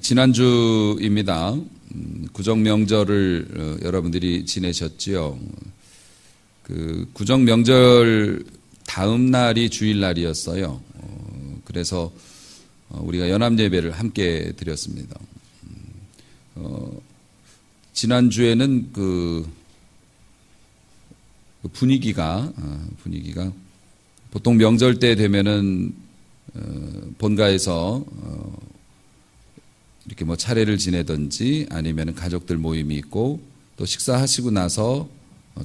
지난주입니다. 구정명절을 여러분들이 지내셨지요. 그 구정명절 다음 날이 주일날이었어요. 그래서 우리가 연합예배를 함께 드렸습니다. 지난주에는 그 분위기가 보통 명절 때 되면은 본가에서 이렇게 뭐 차례를 지내든지 아니면 가족들 모임이 있고 또 식사하시고 나서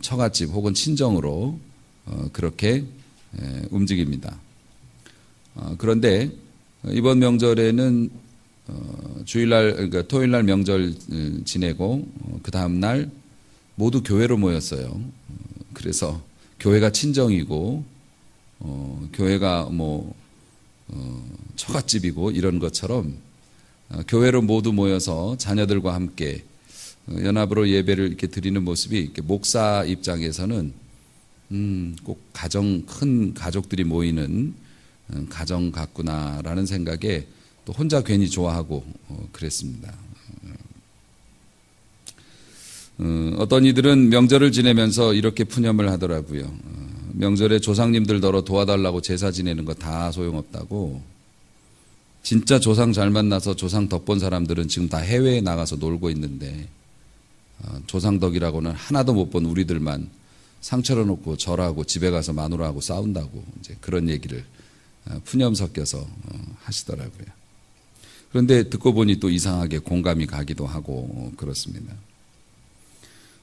처갓집 혹은 친정으로 그렇게 움직입니다. 그런데 이번 명절에는 주일날 그러니까 토요일날 명절 지내고 그 다음 날 모두 교회로 모였어요. 그래서 교회가 친정이고 교회가 뭐 처갓집이고 이런 것처럼 교회로 모두 모여서 자녀들과 함께 연합으로 예배를 이렇게 드리는 모습이 이렇게 목사 입장에서는 꼭 큰 가족들이 모이는 가정 같구나라는 생각에 또 혼자 괜히 좋아하고 그랬습니다. 어떤 이들은 명절을 지내면서 이렇게 푸념을 하더라고요. 명절에 조상님들더러 도와달라고 제사 지내는 거 다 소용없다고. 진짜 조상 잘 만나서 조상 덕본 사람들은 지금 다 해외에 나가서 놀고 있는데 조상 덕이라고는 하나도 못 본 우리들만 상처를 놓고 절하고 집에 가서 마누라하고 싸운다고 이제 그런 얘기를 푸념 섞여서 하시더라고요. 그런데 듣고 보니 또 이상하게 공감이 가기도 하고 그렇습니다.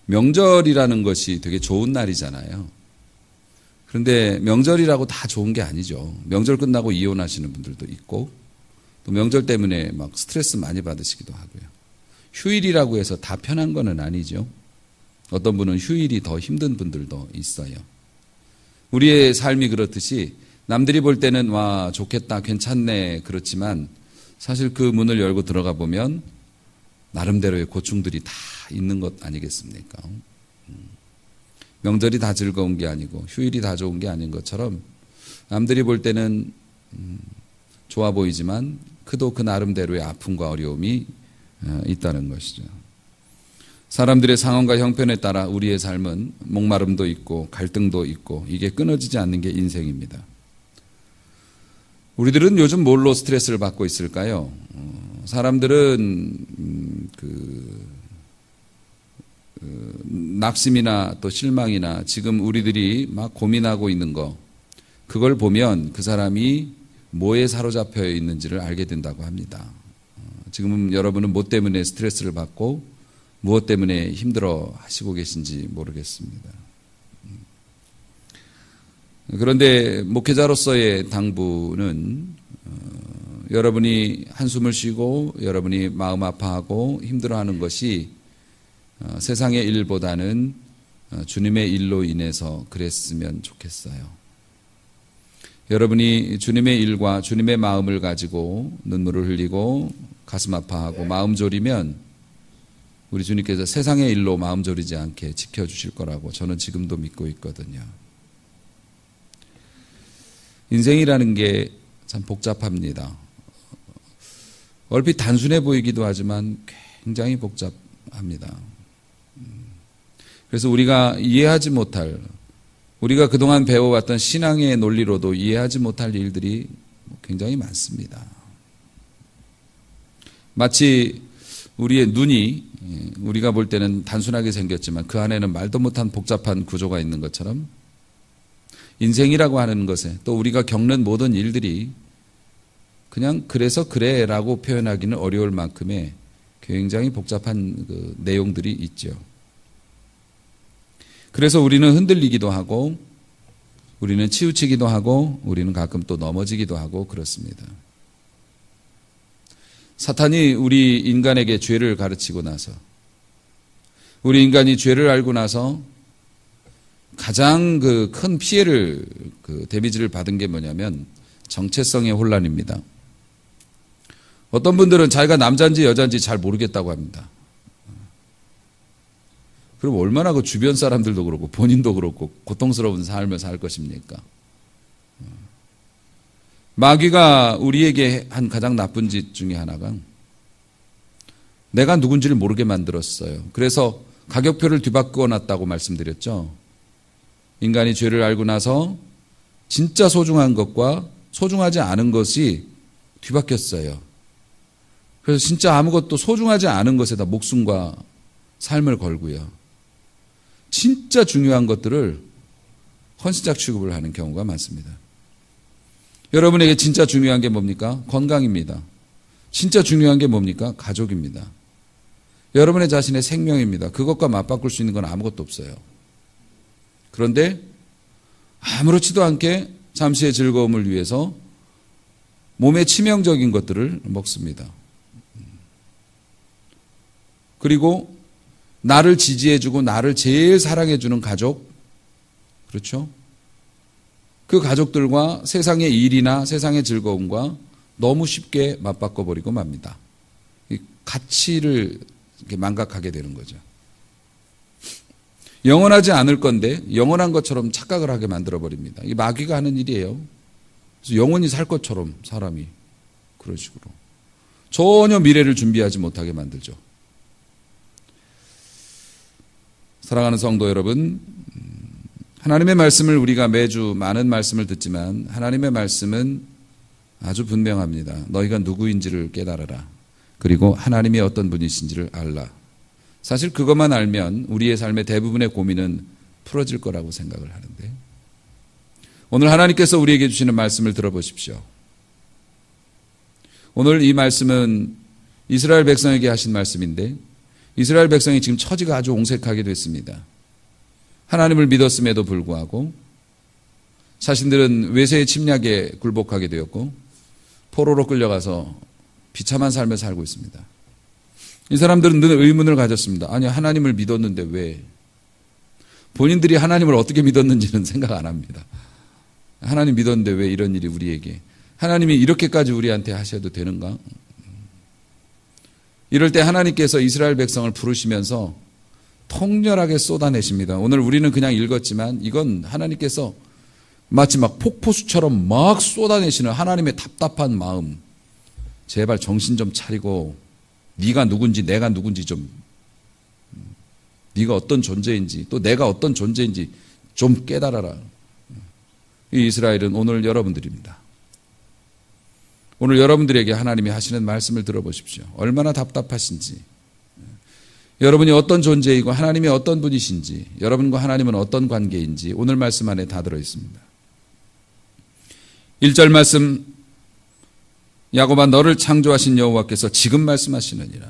명절이라는 것이 되게 좋은 날이잖아요. 그런데 명절이라고 다 좋은 게 아니죠. 명절 끝나고 이혼하시는 분들도 있고 또 명절 때문에 막 스트레스 많이 받으시기도 하고요. 휴일이라고 해서 다 편한 거는 아니죠. 어떤 분은 휴일이 더 힘든 분들도 있어요. 우리의 삶이 그렇듯이 남들이 볼 때는 와 좋겠다 괜찮네 그렇지만 사실 그 문을 열고 들어가 보면 나름대로의 고충들이 다 있는 것 아니겠습니까? 명절이 다 즐거운 게 아니고 휴일이 다 좋은 게 아닌 것처럼 남들이 볼 때는 좋아 보이지만 그도 그 나름대로의 아픔과 어려움이 있다는 것이죠. 사람들의 상황과 형편에 따라 우리의 삶은 목마름도 있고 갈등도 있고 이게 끊어지지 않는 게 인생입니다. 우리들은 요즘 뭘로 스트레스를 받고 있을까요? 사람들은 낙심이나 또 실망이나 지금 우리들이 막 고민하고 있는 거 그걸 보면 그 사람이 뭐에 사로잡혀 있는지를 알게 된다고 합니다. 지금 여러분은 뭐 때문에 스트레스를 받고 무엇 때문에 힘들어 하시고 계신지 모르겠습니다. 그런데 목회자로서의 당부는 여러분이 한숨을 쉬고 여러분이 마음 아파하고 힘들어하는 것이 세상의 일보다는 주님의 일로 인해서 그랬으면 좋겠어요. 여러분이 주님의 일과 주님의 마음을 가지고 눈물을 흘리고 가슴 아파하고 마음 졸이면 우리 주님께서 세상의 일로 마음 졸이지 않게 지켜주실 거라고 저는 지금도 믿고 있거든요. 인생이라는 게 참 복잡합니다. 얼핏 단순해 보이기도 하지만 굉장히 복잡합니다. 그래서 우리가 이해하지 못할 우리가 그동안 배워왔던 신앙의 논리로도 이해하지 못할 일들이 굉장히 많습니다. 마치 우리의 눈이 우리가 볼 때는 단순하게 생겼지만 그 안에는 말도 못한 복잡한 구조가 있는 것처럼 인생이라고 하는 것에 또 우리가 겪는 모든 일들이 그냥 그래서 그래라고 표현하기는 어려울 만큼의 굉장히 복잡한 그 내용들이 있죠. 그래서 우리는 흔들리기도 하고 우리는 치우치기도 하고 우리는 가끔 또 넘어지기도 하고 그렇습니다. 사탄이 우리 인간에게 죄를 가르치고 나서 우리 인간이 죄를 알고 나서 가장 그 큰 피해를 데미지를 받은 게 뭐냐면 정체성의 혼란입니다. 어떤 분들은 자기가 남자인지 여자인지 잘 모르겠다고 합니다. 그럼 얼마나 그 주변 사람들도 그렇고 본인도 그렇고 고통스러운 삶을 살 것입니까? 마귀가 우리에게 한 가장 나쁜 짓 중에 하나가 내가 누군지를 모르게 만들었어요. 그래서 가격표를 뒤바꾸어 놨다고 말씀드렸죠. 인간이 죄를 알고 나서 진짜 소중한 것과 소중하지 않은 것이 뒤바뀌었어요. 그래서 진짜 아무것도 소중하지 않은 것에다 목숨과 삶을 걸고요. 진짜 중요한 것들을 헌신작 취급을 하는 경우가 많습니다. 여러분에게 진짜 중요한 게 뭡니까? 건강입니다. 진짜 중요한 게 뭡니까? 가족입니다. 여러분의 자신의 생명입니다. 그것과 맞바꿀 수 있는 건 아무것도 없어요. 그런데 아무렇지도 않게 잠시의 즐거움을 위해서 몸에 치명적인 것들을 먹습니다. 그리고 나를 지지해주고 나를 제일 사랑해주는 가족, 그렇죠? 그 가족들과 세상의 일이나 세상의 즐거움과 너무 쉽게 맞바꿔버리고 맙니다. 이 가치를 이렇게 망각하게 되는 거죠. 영원하지 않을 건데 영원한 것처럼 착각을 하게 만들어버립니다. 이 마귀가 하는 일이에요. 그래서 영원히 살 것처럼 사람이 그런 식으로 전혀 미래를 준비하지 못하게 만들죠. 사랑하는 성도 여러분, 하나님의 말씀을 우리가 매주 많은 말씀을 듣지만 하나님의 말씀은 아주 분명합니다. 너희가 누구인지를 깨달아라. 그리고 하나님이 어떤 분이신지를 알라. 사실 그것만 알면 우리의 삶의 대부분의 고민은 풀어질 거라고 생각을 하는데, 오늘 하나님께서 우리에게 주시는 말씀을 들어보십시오. 오늘 이 말씀은 이스라엘 백성에게 하신 말씀인데, 이스라엘 백성이 지금 처지가 아주 옹색하게 됐습니다. 하나님을 믿었음에도 불구하고 자신들은 외세의 침략에 굴복하게 되었고 포로로 끌려가서 비참한 삶을 살고 있습니다. 이 사람들은 늘 의문을 가졌습니다. 아니, 하나님을 믿었는데 왜? 본인들이 하나님을 어떻게 믿었는지는 생각 안 합니다. 하나님 믿었는데 왜 이런 일이 우리에게? 하나님이 이렇게까지 우리한테 하셔도 되는가? 이럴 때 하나님께서 이스라엘 백성을 부르시면서 통렬하게 쏟아내십니다. 오늘 우리는 그냥 읽었지만 이건 하나님께서 마치 막 폭포수처럼 막 쏟아내시는 하나님의 답답한 마음. 제발 정신 좀 차리고 네가 누군지 내가 누군지 좀, 네가 어떤 존재인지 또 내가 어떤 존재인지 좀 깨달아라. 이 이스라엘은 오늘 여러분들입니다. 오늘 여러분들에게 하나님이 하시는 말씀을 들어보십시오. 얼마나 답답하신지, 여러분이 어떤 존재이고 하나님이 어떤 분이신지, 여러분과 하나님은 어떤 관계인지 오늘 말씀 안에 다 들어있습니다. 1절 말씀, 야곱아 너를 창조하신 여호와께서 지금 말씀하시느니라.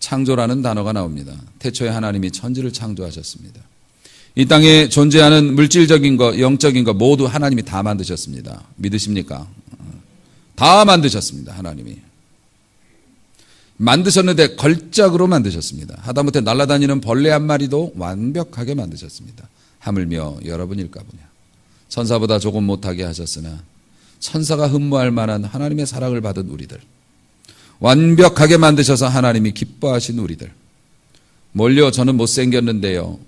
창조라는 단어가 나옵니다. 태초에 하나님이 천지를 창조하셨습니다. 이 땅에 존재하는 물질적인 것, 영적인 것 모두 하나님이 다 만드셨습니다. 믿으십니까? 다 만드셨습니다. 하나님이 만드셨는데 걸작으로 만드셨습니다. 하다못해 날아다니는 벌레 한 마리도 완벽하게 만드셨습니다. 하물며 여러분일까 보냐. 천사보다 조금 못하게 하셨으나 천사가 흠모할 만한 하나님의 사랑을 받은 우리들, 완벽하게 만드셔서 하나님이 기뻐하신 우리들. 뭘요? 저는 못생겼는데요.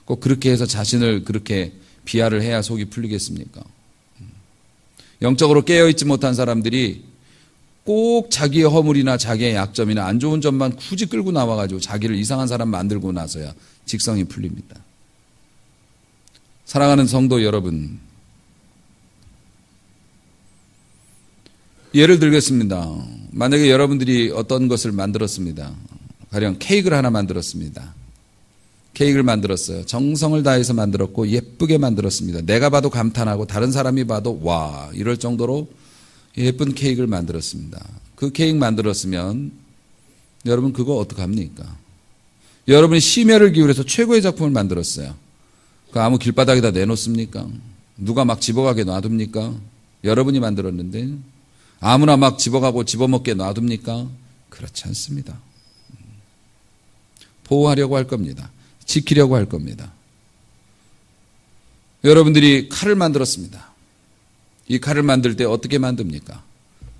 꼭 그렇게 해서 자신을 그렇게 비하를 해야 속이 풀리겠습니까? 영적으로 깨어있지 못한 사람들이 꼭 자기의 허물이나 자기의 약점이나 안 좋은 점만 굳이 끌고 나와가지고 자기를 이상한 사람 만들고 나서야 직성이 풀립니다. 사랑하는 성도 여러분, 예를 들겠습니다. 만약에 여러분들이 어떤 것을 만들었습니다. 가령 케이크를 하나 만들었습니다. 케이크를 만들었어요. 정성을 다해서 만들었고 예쁘게 만들었습니다. 내가 봐도 감탄하고 다른 사람이 봐도 와, 이럴 정도로 예쁜 케이크를 만들었습니다. 그 케이크 만들었으면 여러분 그거 어떡합니까? 여러분이 심혈을 기울여서 최고의 작품을 만들었어요. 그 아무 길바닥에다 내놓습니까? 누가 막 집어가게 놔둡니까? 여러분이 만들었는데 아무나 막 집어가고 집어먹게 놔둡니까? 그렇지 않습니다. 보호하려고 할 겁니다. 지키려고 할 겁니다. 여러분들이 칼을 만들었습니다. 이 칼을 만들 때 어떻게 만듭니까?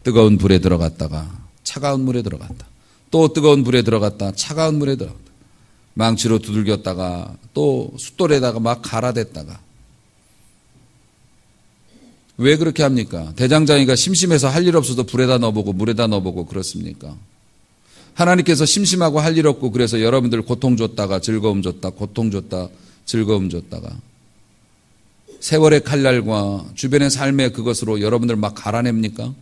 뜨거운 불에 들어갔다가 차가운 물에 들어갔다. 또 뜨거운 불에 들어갔다 차가운 물에 들어갔다. 망치로 두들겼다가 또 숫돌에다가 막 갈아댔다가 왜 그렇게 합니까? 대장장이가 심심해서 할 일 없어서 불에다 넣어보고 물에다 넣어보고 그렇습니까? 하나님께서 심심하고 할 일 없고 그래서 여러분들 고통 줬다가 즐거움 줬다, 고통 줬다, 즐거움 줬다가 세월의 칼날과 주변의 삶의 그것으로 여러분들 막 갈아냅니까?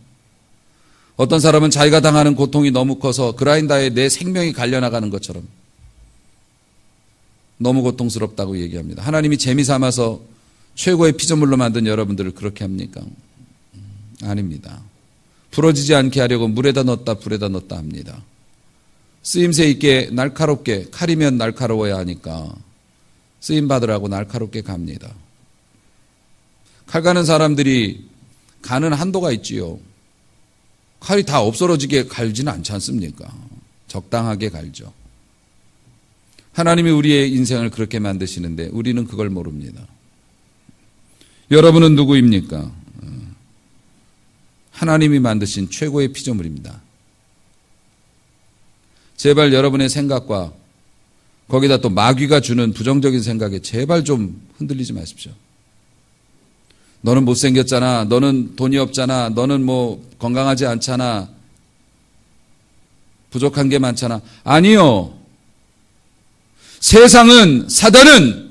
어떤 사람은 자기가 당하는 고통이 너무 커서 그라인더에 내 생명이 갈려나가는 것처럼 너무 고통스럽다고 얘기합니다. 하나님이 재미삼아서 최고의 피조물로 만든 여러분들을 그렇게 합니까? 아닙니다. 부러지지 않게 하려고 물에다 넣었다 불에다 넣었다 합니다. 쓰임새 있게 날카롭게, 칼이면 날카로워야 하니까 쓰임받으라고 날카롭게 갑니다. 칼 가는 사람들이 가는 한도가 있지요. 칼이 다 없어지게 갈지는 않지 않습니까? 적당하게 갈죠. 하나님이 우리의 인생을 그렇게 만드시는데 우리는 그걸 모릅니다. 여러분은 누구입니까? 하나님이 만드신 최고의 피조물입니다. 제발 여러분의 생각과 거기다 또 마귀가 주는 부정적인 생각에 제발 좀 흔들리지 마십시오. 너는 못생겼잖아. 너는 돈이 없잖아. 너는 뭐 건강하지 않잖아. 부족한 게 많잖아. 아니요. 세상은, 사단은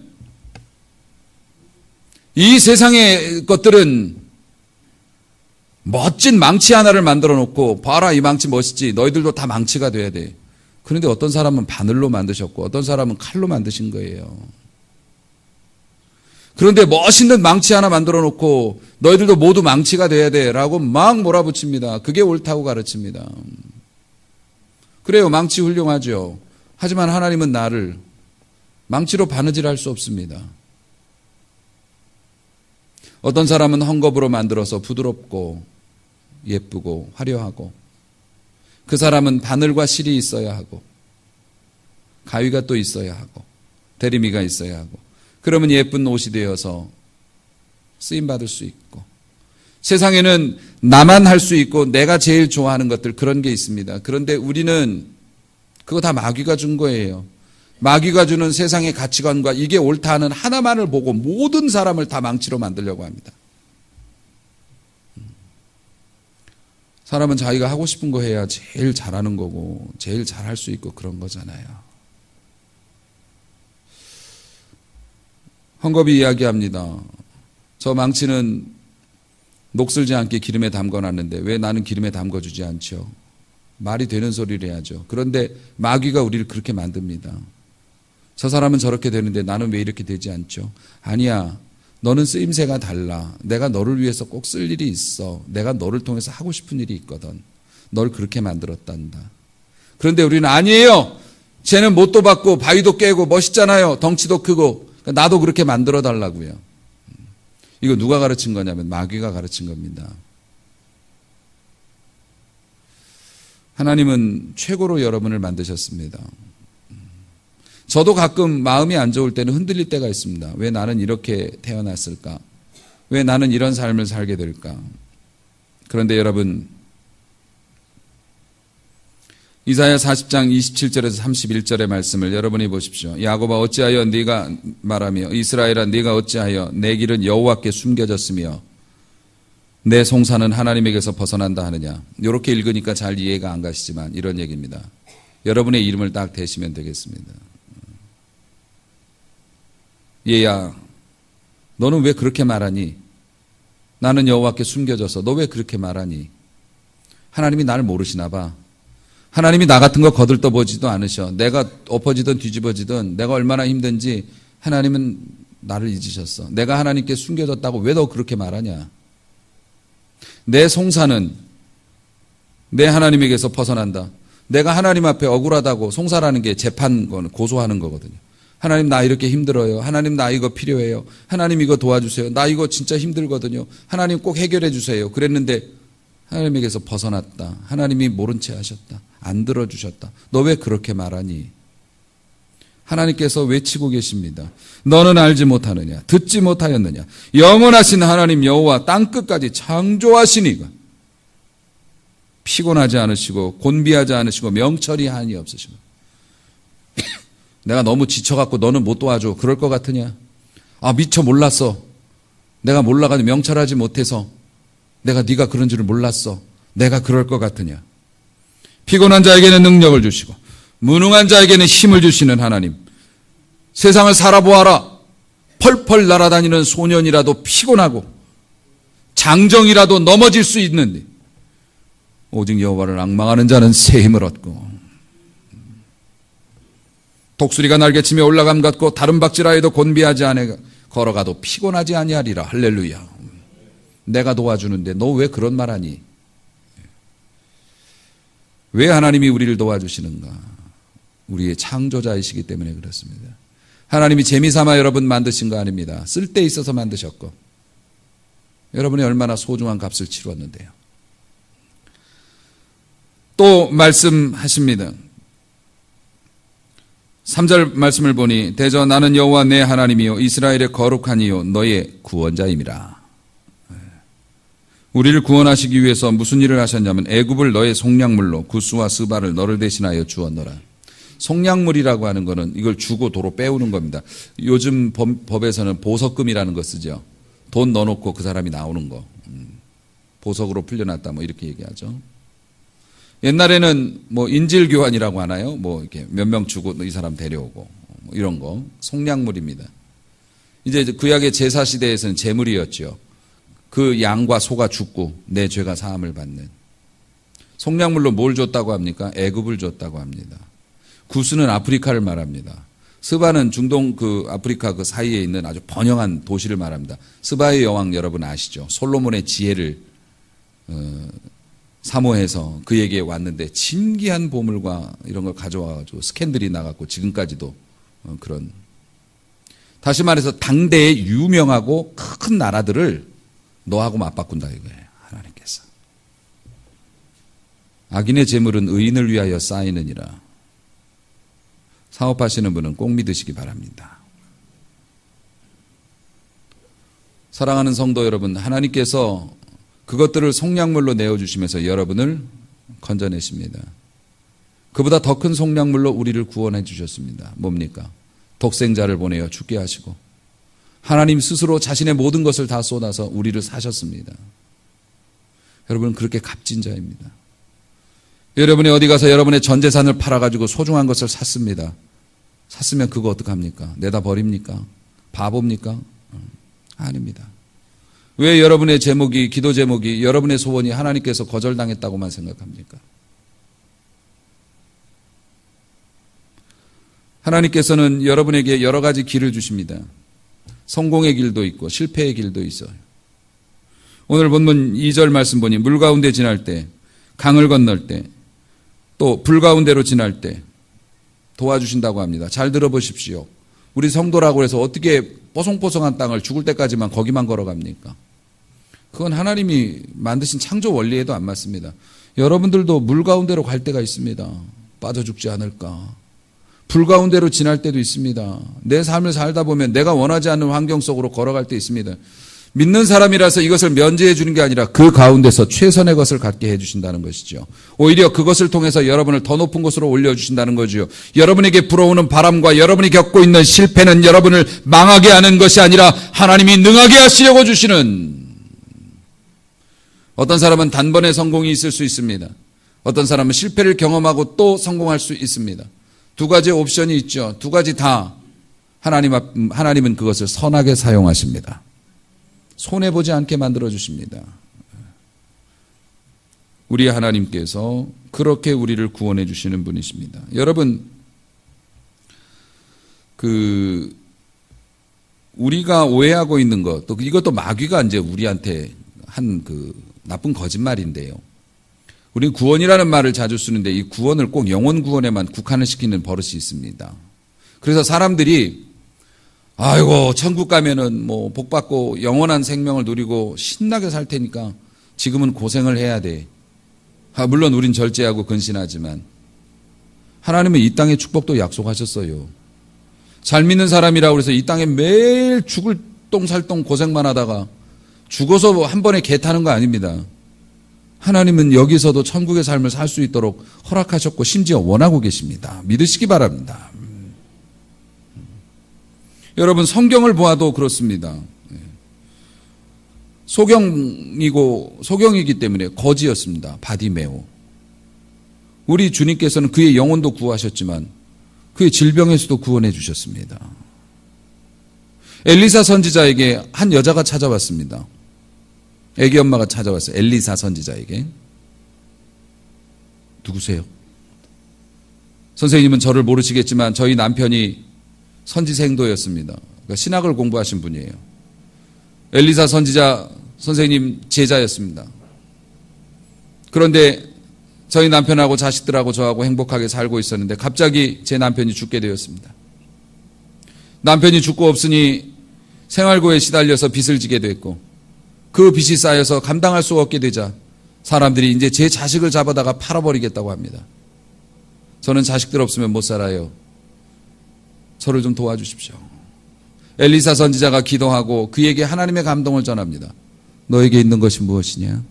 이 세상의 것들은 멋진 망치 하나를 만들어 놓고 봐라 이 망치 멋있지. 너희들도 다 망치가 돼야 돼. 그런데 어떤 사람은 바늘로 만드셨고 어떤 사람은 칼로 만드신 거예요. 그런데 멋있는 망치 하나 만들어 놓고 너희들도 모두 망치가 돼야 돼 라고 막 몰아붙입니다. 그게 옳다고 가르칩니다. 그래요. 망치 훌륭하죠. 하지만 하나님은 나를 망치로 바느질할 수 없습니다. 어떤 사람은 헝겊으로 만들어서 부드럽고 예쁘고 화려하고 그 사람은 바늘과 실이 있어야 하고 가위가 또 있어야 하고 대리미가 있어야 하고 그러면 예쁜 옷이 되어서 쓰임받을 수 있고 세상에는 나만 할 수 있고 내가 제일 좋아하는 것들 그런 게 있습니다. 그런데 우리는 그거 다 마귀가 준 거예요. 마귀가 주는 세상의 가치관과 이게 옳다 하는 하나만을 보고 모든 사람을 다 망치로 만들려고 합니다. 사람은 자기가 하고 싶은 거 해야 제일 잘하는 거고 제일 잘할 수 있고 그런 거잖아요. 헝겊이 이야기합니다. 저 망치는 녹슬지 않게 기름에 담궈놨는데 왜 나는 기름에 담궈주지 않죠? 말이 되는 소리를 해야죠. 그런데 마귀가 우리를 그렇게 만듭니다. 저 사람은 저렇게 되는데 나는 왜 이렇게 되지 않죠? 아니야. 너는 쓰임새가 달라. 내가 너를 위해서 꼭 쓸 일이 있어. 내가 너를 통해서 하고 싶은 일이 있거든. 널 그렇게 만들었단다. 그런데 우리는 아니에요. 쟤는 못도 받고 바위도 깨고 멋있잖아요. 덩치도 크고. 나도 그렇게 만들어 달라고요. 이거 누가 가르친 거냐면 마귀가 가르친 겁니다. 하나님은 최고로 여러분을 만드셨습니다. 저도 가끔 마음이 안 좋을 때는 흔들릴 때가 있습니다. 왜 나는 이렇게 태어났을까? 왜 나는 이런 삶을 살게 될까? 그런데 여러분, 이사야 40장 27절에서 31절의 말씀을 여러분이 보십시오. 야곱아 어찌하여 네가 말하며 이스라엘아 네가 어찌하여 내 길은 여호와께 숨겨졌으며 내 송사는 하나님에게서 벗어난다 하느냐. 이렇게 읽으니까 잘 이해가 안 가시지만 이런 얘기입니다. 여러분의 이름을 딱 대시면 되겠습니다. 얘야, 너는 왜 그렇게 말하니? 나는 여호와께 숨겨져서 너 왜 그렇게 말하니? 하나님이 나를 모르시나 봐. 하나님이 나 같은 거 거들떠보지도 않으셔. 내가 엎어지든 뒤집어지든 내가 얼마나 힘든지 하나님은 나를 잊으셨어. 내가 하나님께 숨겨졌다고 왜 너 그렇게 말하냐? 내 송사는 내 하나님에게서 벗어난다. 내가 하나님 앞에 억울하다고 송사라는 게 재판 거는 고소하는 거거든요. 하나님 나 이렇게 힘들어요. 하나님 나 이거 필요해요. 하나님 이거 도와주세요. 나 이거 진짜 힘들거든요. 하나님 꼭 해결해 주세요. 그랬는데 하나님에게서 벗어났다. 하나님이 모른 채 하셨다. 안 들어주셨다. 너 왜 그렇게 말하니? 하나님께서 외치고 계십니다. 너는 알지 못하느냐? 듣지 못하였느냐? 영원하신 하나님 여호와 땅끝까지 창조하시니가 피곤하지 않으시고 곤비하지 않으시고 명철이 한이 없으시고 내가 너무 지쳐갖고 너는 못 도와줘. 그럴 것 같으냐? 아 미처 몰랐어. 내가 몰라가지고 명철하지 못해서 내가 네가 그런 줄을 몰랐어. 내가 그럴 것 같으냐. 피곤한 자에게는 능력을 주시고 무능한 자에게는 힘을 주시는 하나님. 세상을 살아보아라. 펄펄 날아다니는 소년이라도 피곤하고 장정이라도 넘어질 수 있는데 오직 여호와를 앙망하는 자는 새 힘을 얻고 독수리가 날개치며 올라감 같고 다른 박질하여도 곤비하지 아니하고 걸어가도 피곤하지 아니하리라. 할렐루야. 내가 도와주는데 너 왜 그런 말하니? 왜 하나님이 우리를 도와주시는가? 우리의 창조자이시기 때문에 그렇습니다. 하나님이 재미삼아 여러분 만드신 거 아닙니다. 쓸데 있어서 만드셨고 여러분이 얼마나 소중한 값을 치루었는데요. 또 말씀하십니다. 3절 말씀을 보니 대저 나는 여호와 내 하나님이요 이스라엘의 거룩한 이요 너의 구원자임이라. 우리를 구원하시기 위해서 무슨 일을 하셨냐면 애굽을 너의 속량물로 구스와 스바를 너를 대신하여 주었노라. 속량물이라고 하는 것은 이걸 주고 도로 빼오는 겁니다. 요즘 법에서는 보석금이라는 거 쓰죠. 돈 넣어놓고 그 사람이 나오는 거. 보석으로 풀려났다 뭐 이렇게 얘기하죠. 옛날에는 뭐 인질교환이라고 하나요? 뭐 이렇게 몇 명 주고 이 사람 데려오고 뭐 이런 거. 속량물입니다. 이제 구약의 제사 시대에서는 제물이었죠. 그 양과 소가 죽고 내 죄가 사함을 받는. 속량물로 뭘 줬다고 합니까? 애굽을 줬다고 합니다. 구스는 아프리카를 말합니다. 스바는 중동 그 아프리카 그 사이에 있는 아주 번영한 도시를 말합니다. 스바의 여왕 여러분 아시죠? 솔로몬의 지혜를 사모해서 그에게 왔는데 진귀한 보물과 이런 걸 가져와가지고 스캔들이 나갔고 지금까지도 그런. 다시 말해서 당대의 유명하고 큰 나라들을 너하고 맞바꾼다 이거예요. 하나님께서. 악인의 재물은 의인을 위하여 쌓이느니라. 사업하시는 분은 꼭 믿으시기 바랍니다. 사랑하는 성도 여러분, 하나님께서 그것들을 속량물로 내어주시면서 여러분을 건져내십니다. 그보다 더 큰 속량물로 우리를 구원해 주셨습니다. 뭡니까? 독생자를 보내어 죽게 하시고 하나님 스스로 자신의 모든 것을 다 쏟아서 우리를 사셨습니다. 여러분은 그렇게 값진 자입니다. 여러분이 어디 가서 여러분의 전 재산을 팔아가지고 소중한 것을 샀습니다. 샀으면 그거 어떡합니까? 내다 버립니까? 바보입니까? 아닙니다. 왜 여러분의 제목이, 기도 제목이, 여러분의 소원이 하나님께서 거절당했다고만 생각합니까? 하나님께서는 여러분에게 여러 가지 길을 주십니다. 성공의 길도 있고 실패의 길도 있어요. 오늘 본문 2절 말씀 보니 물 가운데 지날 때, 강을 건널 때, 또 불 가운데로 지날 때 도와주신다고 합니다. 잘 들어보십시오. 우리 성도라고 해서 어떻게 뽀송뽀송한 땅을 죽을 때까지만 거기만 걸어갑니까? 그건 하나님이 만드신 창조 원리에도 안 맞습니다. 여러분들도 물 가운데로 갈 때가 있습니다. 빠져 죽지 않을까. 불 가운데로 지날 때도 있습니다. 내 삶을 살다 보면 내가 원하지 않는 환경 속으로 걸어갈 때 있습니다. 믿는 사람이라서 이것을 면제해 주는 게 아니라 그 가운데서 최선의 것을 갖게 해 주신다는 것이죠. 오히려 그것을 통해서 여러분을 더 높은 곳으로 올려주신다는 거죠. 여러분에게 불어오는 바람과 여러분이 겪고 있는 실패는 여러분을 망하게 하는 것이 아니라 하나님이 능하게 하시려고 주시는. 어떤 사람은 단번에 성공이 있을 수 있습니다. 어떤 사람은 실패를 경험하고 또 성공할 수 있습니다. 두 가지 옵션이 있죠. 두 가지 다 하나님은 그것을 선하게 사용하십니다. 손해보지 않게 만들어주십니다. 우리 하나님께서 그렇게 우리를 구원해 주시는 분이십니다. 여러분, 우리가 오해하고 있는 것, 또 이것도 마귀가 이제 우리한테 한 나쁜 거짓말인데요. 우리는 구원이라는 말을 자주 쓰는데 이 구원을 꼭 영혼 구원에만 국한을 시키는 버릇이 있습니다. 그래서 사람들이 아이고 천국 가면은 뭐 복 받고 영원한 생명을 누리고 신나게 살 테니까 지금은 고생을 해야 돼. 물론 우린 절제하고 근신하지만 하나님은 이 땅의 축복도 약속하셨어요. 잘 믿는 사람이라고 해서 이 땅에 매일 죽을 똥살똥 고생만 하다가 죽어서 한 번에 개 타는 거 아닙니다. 하나님은 여기서도 천국의 삶을 살 수 있도록 허락하셨고 심지어 원하고 계십니다. 믿으시기 바랍니다. 여러분 성경을 보아도 그렇습니다. 소경이기 때문에 거지였습니다. 바디메오. 우리 주님께서는 그의 영혼도 구하셨지만 그의 질병에서도 구원해 주셨습니다. 엘리사 선지자에게 한 여자가 찾아왔습니다. 애기 엄마가 찾아왔어요. 엘리사 선지자에게. 누구세요? 선생님은 저를 모르시겠지만 저희 남편이 선지생도였습니다. 그러니까 신학을 공부하신 분이에요. 엘리사 선지자 선생님 제자였습니다. 그런데 저희 남편하고 자식들하고 저하고 행복하게 살고 있었는데 갑자기 제 남편이 죽게 되었습니다. 남편이 죽고 없으니 생활고에 시달려서 빚을 지게 됐고 그 빚이 쌓여서 감당할 수 없게 되자 사람들이 이제 제 자식을 잡아다가 팔아버리겠다고 합니다. 저는 자식들 없으면 못 살아요. 저를 좀 도와주십시오. 엘리사 선지자가 기도하고 그에게 하나님의 감동을 전합니다. 너에게 있는 것이 무엇이냐?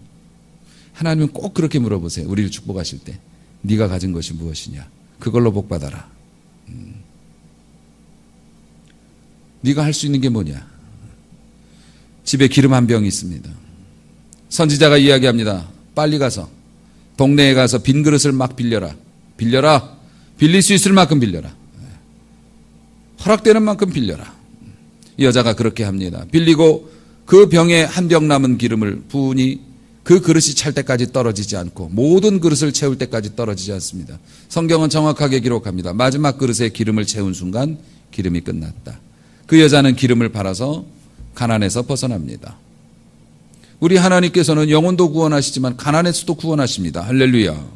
하나님은 꼭 그렇게 물어보세요. 우리를 축복하실 때. 네가 가진 것이 무엇이냐? 그걸로 복받아라. 네가 할 수 있는 게 뭐냐? 집에 기름 한 병이 있습니다. 선지자가 이야기합니다. 빨리 가서 동네에 가서 빈 그릇을 막 빌려라. 빌릴 수 있을 만큼 빌려라. 허락되는 만큼 빌려라. 이 여자가 그렇게 합니다. 빌리고 그 병에 한 병 남은 기름을 부으니 그 그릇이 찰 때까지 떨어지지 않고 모든 그릇을 채울 때까지 떨어지지 않습니다. 성경은 정확하게 기록합니다. 마지막 그릇에 기름을 채운 순간 기름이 끝났다. 그 여자는 기름을 팔아서 가난에서 벗어납니다. 우리 하나님께서는 영혼도 구원하시지만 가난에서도 구원하십니다. 할렐루야.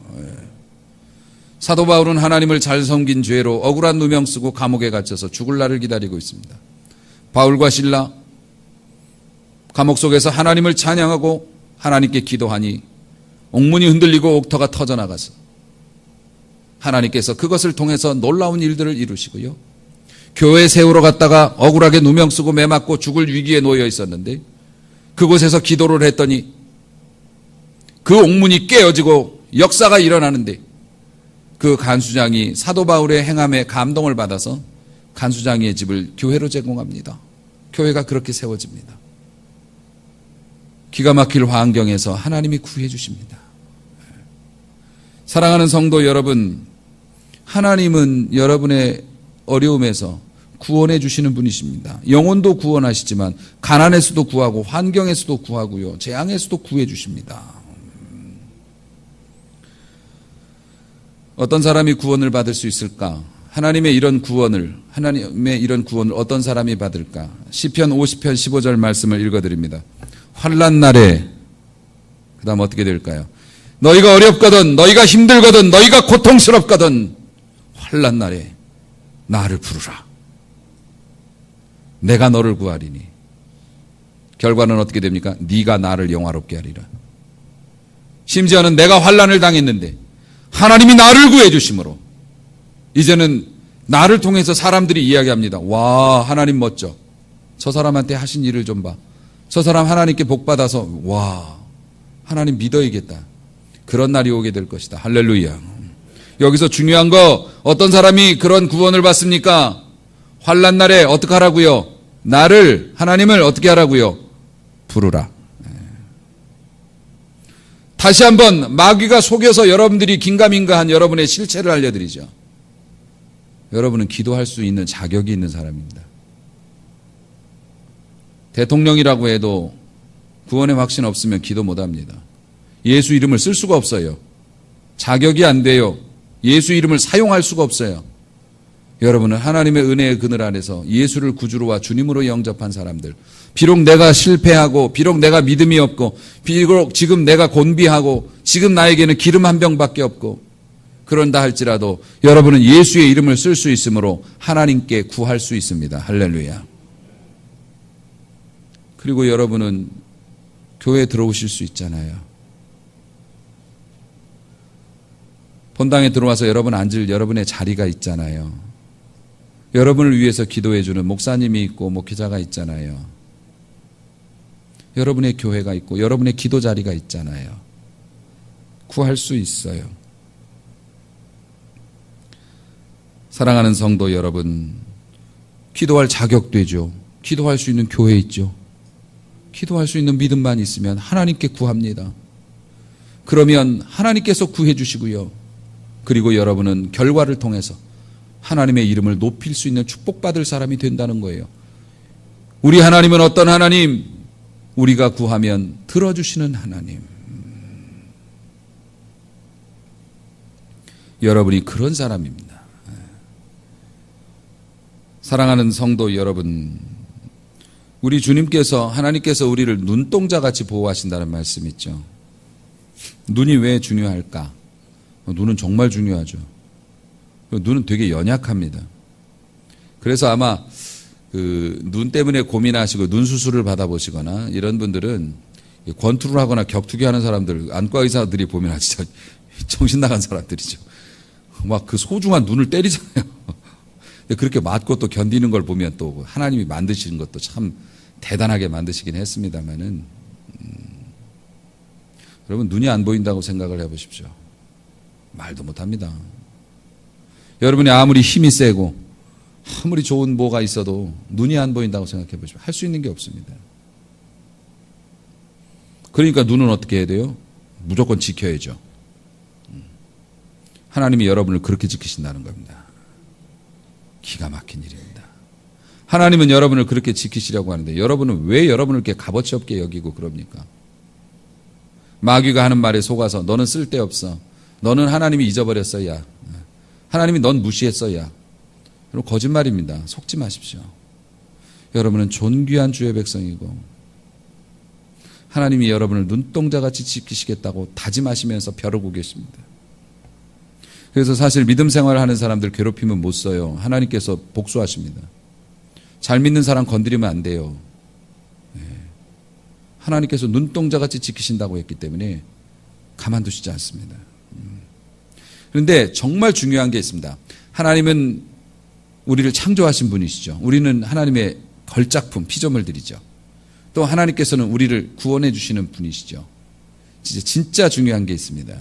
사도 바울은 하나님을 잘 섬긴 죄로 억울한 누명 쓰고 감옥에 갇혀서 죽을 날을 기다리고 있습니다. 바울과 실라 감옥 속에서 하나님을 찬양하고 하나님께 기도하니 옥문이 흔들리고 옥터가 터져나가서 하나님께서 그것을 통해서 놀라운 일들을 이루시고요. 교회 세우러 갔다가 억울하게 누명 쓰고 매 맞고 죽을 위기에 놓여 있었는데 그곳에서 기도를 했더니 그 옥문이 깨어지고 역사가 일어나는데 그 간수장이 사도 바울의 행함에 감동을 받아서 간수장의 집을 교회로 제공합니다. 교회가 그렇게 세워집니다. 기가 막힐 환경에서 하나님이 구해 주십니다. 사랑하는 성도 여러분, 하나님은 여러분의 어려움에서 구원해 주시는 분이십니다. 영혼도 구원하시지만 가난에서도 구하고 환경에서도 구하고요. 재앙에서도 구해 주십니다. 어떤 사람이 구원을 받을 수 있을까? 하나님의 이런 구원을 어떤 사람이 받을까? 시편 50편 15절 말씀을 읽어드립니다. 환난 날에 그 다음 어떻게 될까요? 너희가 어렵거든 너희가 힘들거든 너희가 고통스럽거든 환난 날에 나를 부르라. 내가 너를 구하리니. 결과는 어떻게 됩니까? 네가 나를 영화롭게 하리라. 심지어는 내가 환난을 당했는데 하나님이 나를 구해 주심으로 이제는 나를 통해서 사람들이 이야기합니다. 와, 하나님 멋져. 저 사람한테 하신 일을 좀 봐. 저 사람 하나님께 복 받아서 와, 하나님 믿어야겠다. 그런 날이 오게 될 것이다. 할렐루야. 여기서 중요한 거 어떤 사람이 그런 구원을 받습니까? 환난 날에 어떻게 하라고요? 하나님을 어떻게 하라고요? 부르라. 다시 한번 마귀가 속여서 여러분들이 긴가민가한 여러분의 실체를 알려드리죠. 여러분은 기도할 수 있는 자격이 있는 사람입니다. 대통령이라고 해도 구원의 확신 없으면 기도 못합니다. 예수 이름을 쓸 수가 없어요. 자격이 안 돼요. 예수 이름을 사용할 수가 없어요. 여러분은 하나님의 은혜의 그늘 안에서 예수를 구주로와 주님으로 영접한 사람들, 비록 내가 실패하고 비록 내가 믿음이 없고 비록 지금 내가 곤비하고 지금 나에게는 기름 한 병밖에 없고 그런다 할지라도 여러분은 예수의 이름을 쓸 수 있으므로 하나님께 구할 수 있습니다. 할렐루야. 그리고 여러분은 교회에 들어오실 수 있잖아요. 본당에 들어와서 여러분 앉을 여러분의 자리가 있잖아요. 여러분을 위해서 기도해 주는 목사님이 있고 목회자가 있잖아요. 여러분의 교회가 있고 여러분의 기도 자리가 있잖아요. 구할 수 있어요. 사랑하는 성도 여러분, 기도할 자격 되죠. 기도할 수 있는 교회 있죠. 기도할 수 있는 믿음만 있으면 하나님께 구합니다. 그러면 하나님께서 구해 주시고요. 그리고 여러분은 결과를 통해서 하나님의 이름을 높일 수 있는 축복받을 사람이 된다는 거예요. 우리 하나님은 어떤 하나님? 우리가 구하면 들어주시는 하나님. 여러분이 그런 사람입니다. 사랑하는 성도 여러분, 우리 주님께서, 하나님께서 우리를 눈동자같이 보호하신다는 말씀 있죠. 눈이 왜 중요할까? 눈은 정말 중요하죠. 눈은 되게 연약합니다. 그래서 아마 눈 때문에 고민하시고 눈 수술을 받아보시거나 이런 분들은 권투를 하거나 격투기 하는 사람들, 안과 의사들이 보면 진짜 정신 나간 사람들이죠. 막 그 소중한 눈을 때리잖아요. 그렇게 맞고 또 견디는 걸 보면 또 하나님이 만드시는 것도 참 대단하게 만드시긴 했습니다만은, 여러분 눈이 안 보인다고 생각을 해보십시오. 말도 못합니다. 여러분이 아무리 힘이 세고 아무리 좋은 뭐가 있어도 눈이 안 보인다고 생각해 보십시오. 할 수 있는 게 없습니다. 그러니까 눈은 어떻게 해야 돼요? 무조건 지켜야죠. 하나님이 여러분을 그렇게 지키신다는 겁니다. 기가 막힌 일입니다. 하나님은 여러분을 그렇게 지키시려고 하는데 여러분은 왜 여러분을 이렇게 값어치 없게 여기고 그럽니까? 마귀가 하는 말에 속아서 너는 쓸데없어. 너는 하나님이 잊어버렸어, 야. 하나님이 넌 무시했어, 야. 그럼 거짓말입니다. 속지 마십시오. 여러분은 존귀한 주의 백성이고 하나님이 여러분을 눈동자같이 지키시겠다고 다짐하시면서 벼르고 계십니다. 그래서 사실 믿음 생활을 하는 사람들 괴롭히면 못 써요. 하나님께서 복수하십니다. 잘 믿는 사람 건드리면 안 돼요. 하나님께서 눈동자같이 지키신다고 했기 때문에 가만두시지 않습니다. 그런데 정말 중요한 게 있습니다. 하나님은 우리를 창조하신 분이시죠. 우리는 하나님의 걸작품, 피조물들이죠. 또 하나님께서는 우리를 구원해 주시는 분이시죠. 진짜 중요한 게 있습니다.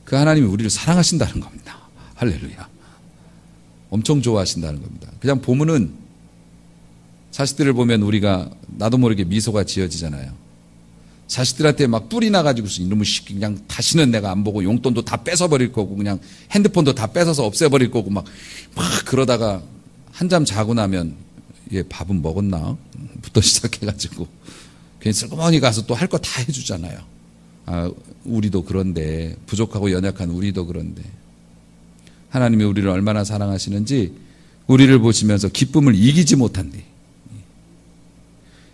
그 하나님이 우리를 사랑하신다는 겁니다. 할렐루야. 엄청 좋아하신다는 겁니다. 그냥 보면은 자식들을 보면 우리가 나도 모르게 미소가 지어지잖아요. 자식들한테 막 뿔이 나가지고서 이놈의 새끼 그냥 다시는 내가 안 보고 용돈도 다 뺏어버릴 거고 그냥 핸드폰도 다 뺏어서 없애버릴 거고 막 그러다가 한잠 자고 나면 얘 밥은 먹었나? 부터 시작해가지고 괜히 슬그머니 가서 또 할 거 다 해주잖아요. 아, 우리도 그런데, 부족하고 연약한 우리도 그런데 하나님이 우리를 얼마나 사랑하시는지 우리를 보시면서 기쁨을 이기지 못한대.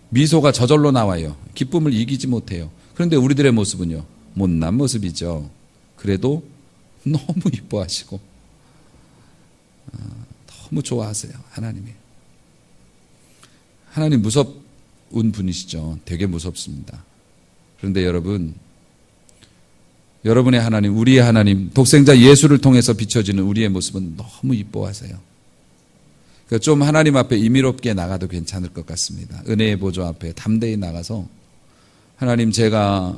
미소가 저절로 나와요. 기쁨을 이기지 못해요. 그런데 우리들의 모습은요, 못난 모습이죠. 그래도 너무 이뻐하시고 너무 좋아하세요. 하나님이. 하나님 무서운 분이시죠. 되게 무섭습니다. 그런데 여러분의 하나님, 우리의 하나님, 독생자 예수를 통해서 비춰지는 우리의 모습은 너무 이뻐하세요. 그러니까 좀 하나님 앞에 임의롭게 나가도 괜찮을 것 같습니다. 은혜의 보좌 앞에 담대히 나가서 하나님, 제가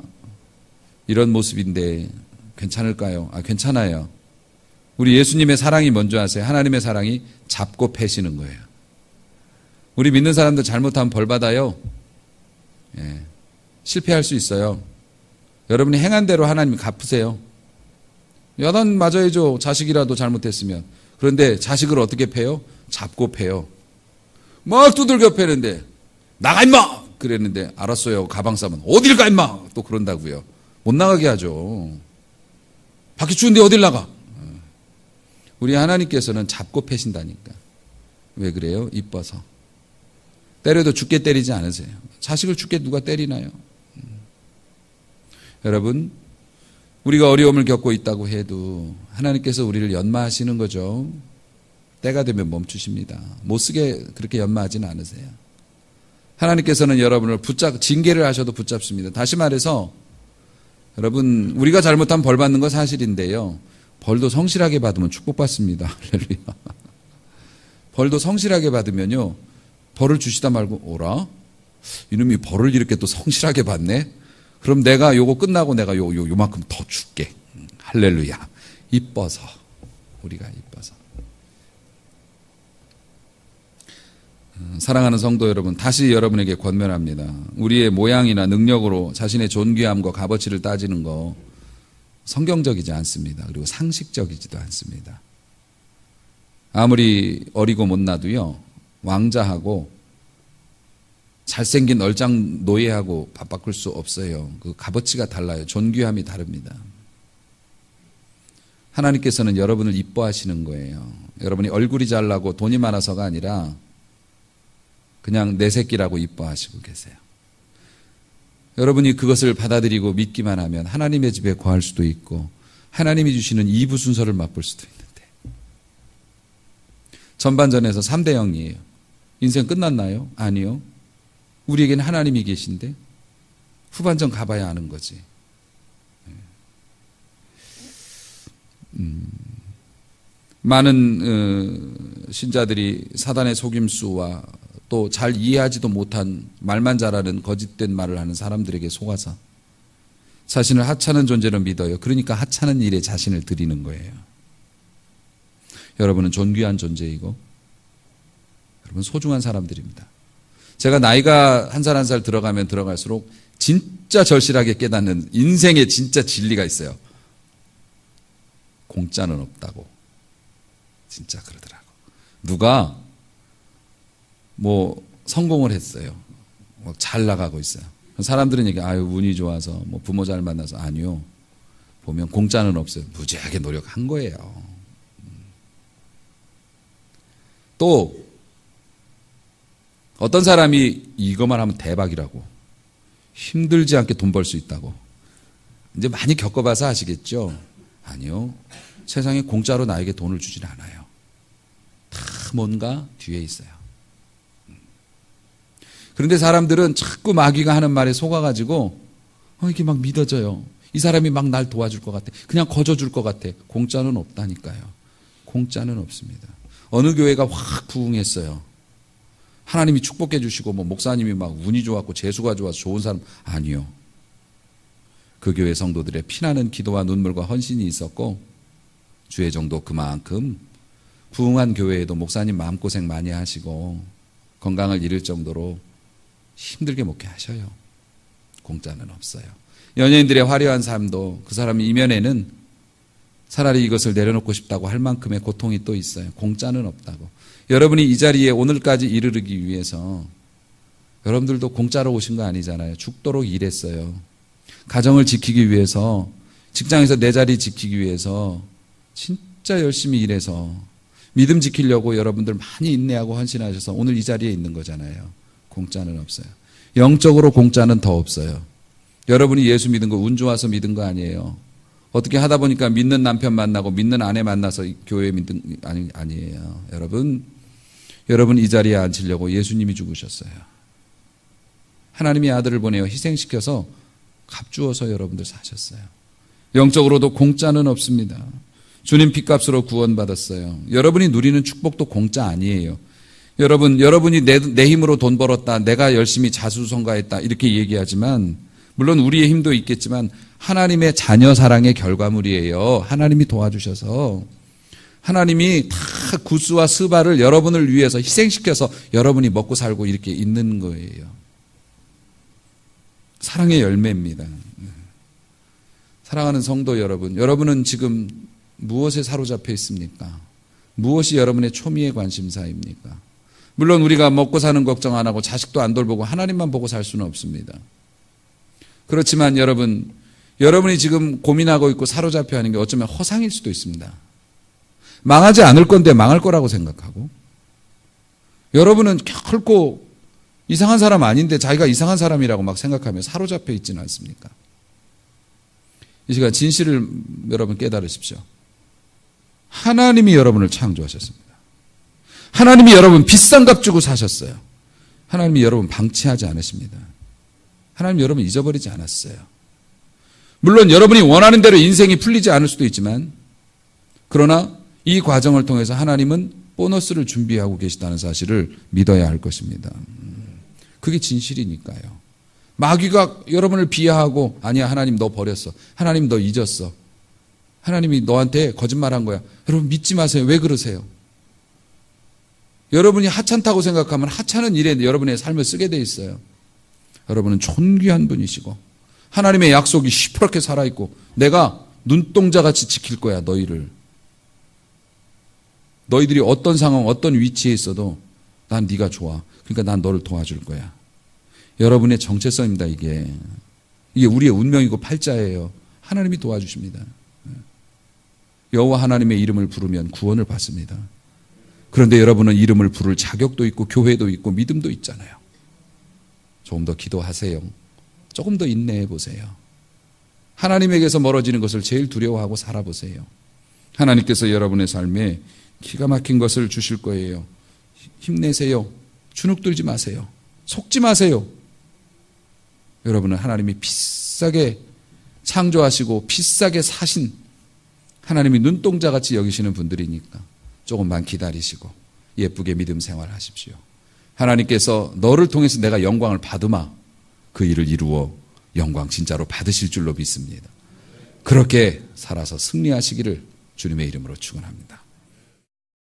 이런 모습인데 괜찮을까요? 아, 괜찮아요. 우리 예수님의 사랑이 뭔지 아세요? 하나님의 사랑이 잡고 패시는 거예요. 우리 믿는 사람들 잘못하면 벌 받아요. 예, 실패할 수 있어요. 여러분이 행한 대로 하나님이 갚으세요. 여단 맞아야죠. 자식이라도 잘못했으면. 그런데 자식을 어떻게 패요? 잡고 패요. 막 두들겨 패는데 나가 임마! 그랬는데 알았어요. 가방 싸면 어딜 가 임마! 또 그런다고요. 못 나가게 하죠. 밖이 추운데 어딜 나가? 우리 하나님께서는 잡고 패신다니까. 왜 그래요? 이뻐서. 때려도 죽게 때리지 않으세요. 자식을 죽게 누가 때리나요? 여러분, 우리가 어려움을 겪고 있다고 해도 하나님께서 우리를 연마하시는 거죠. 때가 되면 멈추십니다. 못쓰게 그렇게 연마하지는 않으세요. 하나님께서는 여러분을 징계를 하셔도 붙잡습니다. 다시 말해서 여러분, 우리가 잘못하면 벌 받는 건 사실인데요. 벌도 성실하게 받으면 축복받습니다. 할렐루야. 벌도 성실하게 받으면요, 벌을 주시다 말고 오라? 이놈이 벌을 이렇게 또 성실하게 받네? 그럼 내가 요거 끝나고 내가 요만큼 더 줄게. 할렐루야. 이뻐서. 우리가 이뻐서. 사랑하는 성도 여러분, 다시 여러분에게 권면합니다. 우리의 모양이나 능력으로 자신의 존귀함과 값어치를 따지는 거 성경적이지 않습니다. 그리고 상식적이지도 않습니다. 아무리 어리고 못나도요, 왕자하고 잘생긴 얼짱 노예하고 밥 바꿀 수 없어요. 그 값어치가 달라요. 존귀함이 다릅니다. 하나님께서는 여러분을 이뻐하시는 거예요. 여러분이 얼굴이 잘나고 돈이 많아서가 아니라 그냥 내 새끼라고 이뻐하시고 계세요. 여러분이 그것을 받아들이고 믿기만 하면 하나님의 집에 거할 수도 있고 하나님이 주시는 2부 순서를 맛볼 수도 있는데, 전반전에서 3대 0이에요. 인생 끝났나요? 아니요. 우리에게는 하나님이 계신데 후반전 가봐야 아는 거지. 많은 신자들이 사단의 속임수와 또 잘 이해하지도 못한 말만 잘하는 거짓된 말을 하는 사람들에게 속아서 자신을 하찮은 존재로 믿어요. 그러니까 하찮은 일에 자신을 드리는 거예요. 여러분은 존귀한 존재이고 여러분 소중한 사람들입니다. 제가 나이가 한 살 한 살 들어가면 들어갈수록 진짜 절실하게 깨닫는 인생의 진짜 진리가 있어요. 공짜는 없다고. 진짜 그러더라고. 누가 뭐 성공을 했어요. 잘 나가고 있어요. 사람들은 얘기, 아유 운이 좋아서 뭐 부모 잘 만나서. 아니요. 보면 공짜는 없어요. 무지하게 노력한 거예요. 또 어떤 사람이 이것만 하면 대박이라고, 힘들지 않게 돈 벌 수 있다고. 이제 많이 겪어봐서 아시겠죠? 아니요. 세상에 공짜로 나에게 돈을 주진 않아요. 다 뭔가 뒤에 있어요. 그런데 사람들은 자꾸 마귀가 하는 말에 속아가지고 이게 막 믿어져요. 이 사람이 막 날 도와줄 것 같아. 그냥 거저줄 것 같아. 공짜는 없다니까요. 공짜는 없습니다. 어느 교회가 확 부흥했어요. 하나님이 축복해 주시고 뭐 목사님이 막 운이 좋았고 재수가 좋아서 좋은 사람. 아니요. 그 교회 성도들의 피나는 기도와 눈물과 헌신이 있었고 주의 정도 그만큼 부흥한 교회에도 목사님 마음고생 많이 하시고 건강을 잃을 정도로 힘들게 목회하셔요. 공짜는 없어요. 연예인들의 화려한 삶도 그 사람 이면에는 차라리 이것을 내려놓고 싶다고 할 만큼의 고통이 또 있어요. 공짜는 없다고. 여러분이 이 자리에 오늘까지 이르르기 위해서 여러분들도 공짜로 오신 거 아니잖아요. 죽도록 일했어요. 가정을 지키기 위해서, 직장에서 내 자리 지키기 위해서 진짜 열심히 일해서 믿음 지키려고 여러분들 많이 인내하고 헌신하셔서 오늘 이 자리에 있는 거잖아요. 공짜는 없어요. 영적으로 공짜는 더 없어요. 여러분이 예수 믿은 거 운 좋아서 믿은 거 아니에요. 어떻게 하다 보니까 믿는 남편 만나고 믿는 아내 만나서 교회에 믿은 아니에요. 여러분 이 자리에 앉히려고 예수님이 죽으셨어요. 하나님이 아들을 보내어 희생시켜서 값주어서 여러분들 사셨어요. 영적으로도 공짜는 없습니다. 주님 핏값으로 구원받았어요. 여러분이 누리는 축복도 공짜 아니에요. 여러분이 내 힘으로 돈 벌었다, 내가 열심히 자수성가했다 이렇게 얘기하지만, 물론 우리의 힘도 있겠지만 하나님의 자녀 사랑의 결과물이에요. 하나님이 도와주셔서 하나님이 다 구스와 스바를 여러분을 위해서 희생시켜서 여러분이 먹고 살고 이렇게 있는 거예요. 사랑의 열매입니다. 사랑하는 성도 여러분, 여러분은 지금 무엇에 사로잡혀 있습니까? 무엇이 여러분의 초미의 관심사입니까? 물론 우리가 먹고 사는 걱정 안 하고 자식도 안 돌보고 하나님만 보고 살 수는 없습니다. 그렇지만 여러분이 지금 고민하고 있고 사로잡혀 하는 게 어쩌면 허상일 수도 있습니다. 망하지 않을 건데 망할 거라고 생각하고, 여러분은 결코 이상한 사람 아닌데 자기가 이상한 사람이라고 막 생각하며 사로잡혀 있지는 않습니까? 이 시간 진실을 여러분 깨달으십시오. 하나님이 여러분을 창조하셨습니다. 하나님이 여러분 비싼 값 주고 사셨어요. 하나님이 여러분 방치하지 않으십니다. 하나님이 여러분 잊어버리지 않았어요. 물론 여러분이 원하는 대로 인생이 풀리지 않을 수도 있지만, 그러나 이 과정을 통해서 하나님은 보너스를 준비하고 계시다는 사실을 믿어야 할 것입니다. 그게 진실이니까요. 마귀가 여러분을 비하하고, 아니야 하나님 너 버렸어, 하나님 너 잊었어, 하나님이 너한테 거짓말한 거야, 여러분 믿지 마세요. 왜 그러세요? 여러분이 하찮다고 생각하면 하찮은 일에 여러분의 삶을 쓰게 돼 있어요. 여러분은 존귀한 분이시고 하나님의 약속이 시퍼렇게 살아있고 내가 눈동자같이 지킬 거야 너희를. 너희들이 어떤 상황 어떤 위치에 있어도 난 네가 좋아. 그러니까 난 너를 도와줄 거야. 여러분의 정체성입니다. 이게 우리의 운명이고 팔자예요. 하나님이 도와주십니다. 여호와 하나님의 이름을 부르면 구원을 받습니다. 그런데 여러분은 이름을 부를 자격도 있고 교회도 있고 믿음도 있잖아요. 조금 더 기도하세요. 조금 더 인내해 보세요. 하나님에게서 멀어지는 것을 제일 두려워하고 살아보세요. 하나님께서 여러분의 삶에 기가 막힌 것을 주실 거예요. 힘내세요. 주눅들지 마세요. 속지 마세요. 여러분은 하나님이 비싸게 창조하시고 비싸게 사신 하나님이 눈동자같이 여기시는 분들이니까 조금만 기다리시고 예쁘게 믿음 생활하십시오. 하나님께서 너를 통해서 내가 영광을 받으마 그 일을 이루어 영광 진짜로 받으실 줄로 믿습니다. 그렇게 살아서 승리하시기를 주님의 이름으로 축원합니다.